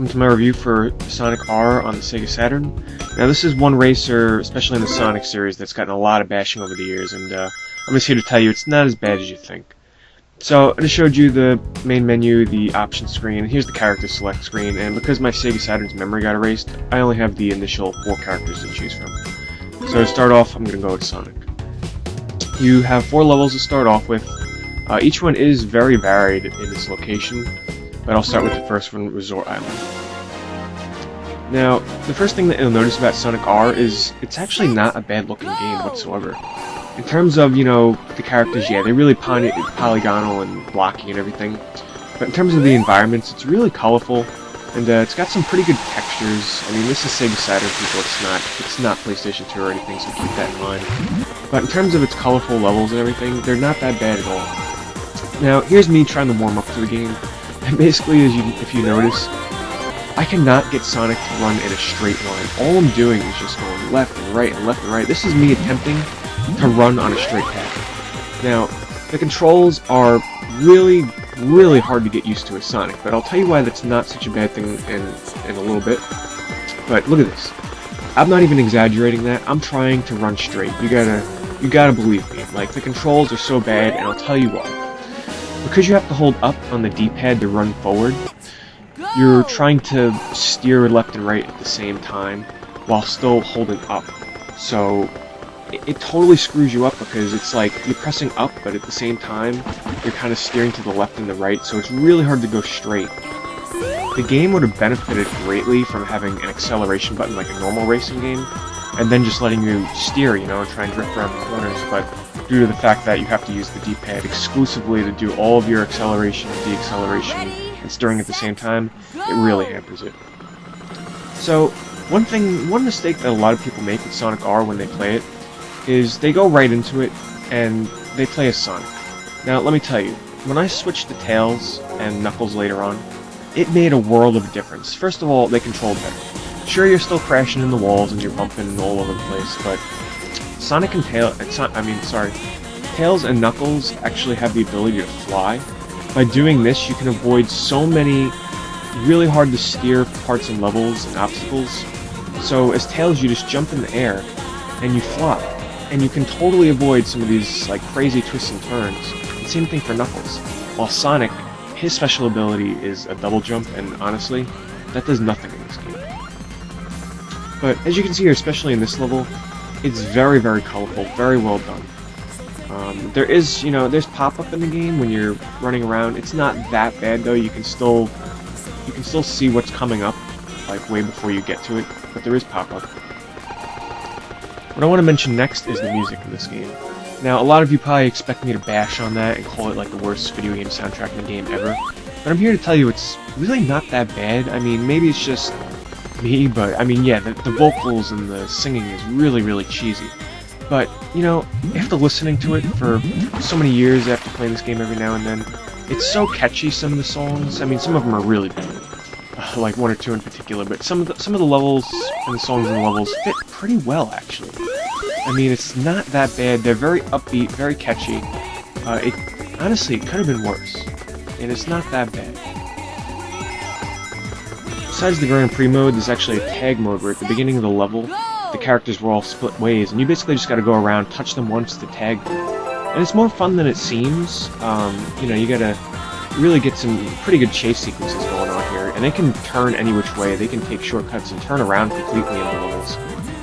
welcome to my review for Sonic R on the Sega Saturn. Now this is one racer, especially in the Sonic series, that's gotten a lot of bashing over the years, and I'm just here to tell you it's not as bad as you think. So I just showed you the main menu, the option screen, and here's the character select screen, and because my Sega Saturn's memory got erased, I only have the initial 4 characters to choose from. So to start off, I'm going to go with Sonic. You have 4 levels to start off with. Each one is very varied in its location, but I'll start with the first one, Resort Island. Now, the first thing that you'll notice about Sonic R is it's actually not a bad looking game whatsoever. In terms of, the characters, yeah, they're really polygonal and blocky and everything. But in terms of the environments, it's really colorful, and it's got some pretty good textures. I mean, this is Sega Saturn, people, it's not PlayStation 2 or anything, so keep that in mind. But in terms of its colorful levels and everything, they're not that bad at all. Now, here's me trying to warm up to the game. And basically, if you notice, I cannot get Sonic to run in a straight line. All I'm doing is just going left and right and left and right. This is me attempting to run on a straight path. Now, the controls are really, really hard to get used to as Sonic, but I'll tell you why that's not such a bad thing in a little bit. But look at this. I'm not even exaggerating that. I'm trying to run straight. You gotta believe me. Like, the controls are so bad, and I'll tell you why. Because you have to hold up on the D-pad to run forward, you're trying to steer left and right at the same time while still holding up. So it totally screws you up because it's like you're pressing up, but at the same time you're kind of steering to the left and the right, so it's really hard to go straight. The game would have benefited greatly from having an acceleration button like a normal racing game, and then just letting you steer, and try and drift around the corners, but due to the fact that you have to use the D-pad exclusively to do all of your acceleration, deceleration, and steering at the same time, it really hampers it. So, one mistake that a lot of people make with Sonic R when they play it, is they go right into it, and they play as Sonic. Now, let me tell you, when I switched to Tails and Knuckles later on, it made a world of a difference. First of all, they controlled better. Sure, you're still crashing in the walls and you're bumping all over the place, but Sonic and Tails and Knuckles actually have the ability to fly. By doing this, you can avoid so many really hard to steer parts and levels and obstacles. So as Tails, you just jump in the air and you fly, and you can totally avoid some of these like crazy twists and turns. And same thing for Knuckles. While Sonic, his special ability is a double jump, and honestly, that does nothing in this game. But as you can see here, especially in this level, it's very, very colorful, very well done. There is, there's pop-up in the game when you're running around. It's not that bad though. You can still see what's coming up, like way before you get to it. But there is pop-up. What I want to mention next is the music in this game. Now, a lot of you probably expect me to bash on that and call it like the worst video game soundtrack in the game ever. But I'm here to tell you it's really not that bad. I mean, maybe it's just me, but I mean, yeah, the vocals and the singing is really, really cheesy. But, after listening to it for so many years after playing this game every now and then, it's so catchy, some of the songs. I mean, some of them are really bad, like 1 or 2 in particular, but some of the levels and the songs in the levels fit pretty well, actually. I mean, it's not that bad. They're very upbeat, very catchy. Honestly, it could have been worse, and it's not that bad. Besides the Grand Prix mode, there's actually a tag mode where at the beginning of the level, the characters were all split ways, and you basically just gotta go around, touch them once to tag them. And it's more fun than it seems. You gotta really get some pretty good chase sequences going on here, and they can turn any which way. They can take shortcuts and turn around completely in the levels.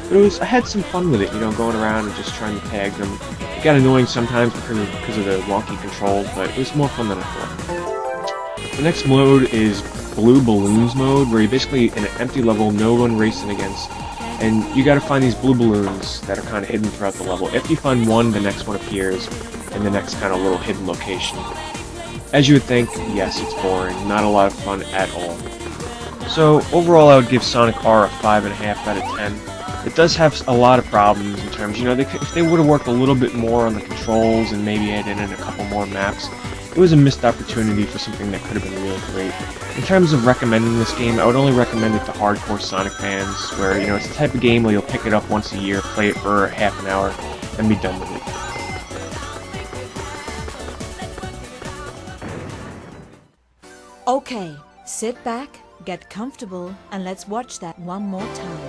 But I had some fun with it, going around and just trying to tag them. It got annoying sometimes because of the wonky controls, but it was more fun than I thought. The next mode is Blue Balloons mode, where you're basically in an empty level, no one racing against, and you gotta find these blue balloons that are kind of hidden throughout the level. If you find one, the next one appears in the next kind of little hidden location. As you would think, yes, it's boring, not a lot of fun at all. So overall, I would give Sonic R a 5.5 out of 10. It does have a lot of problems in terms, if they would have worked a little bit more on the controls and maybe added in a couple more maps, it was a missed opportunity for something that could have been really great. In terms of recommending this game, I would only recommend it to hardcore Sonic fans, where, it's the type of game where you'll pick it up once a year, play it for half an hour, and be done with it. Okay, sit back, Get comfortable and let's watch that one more time.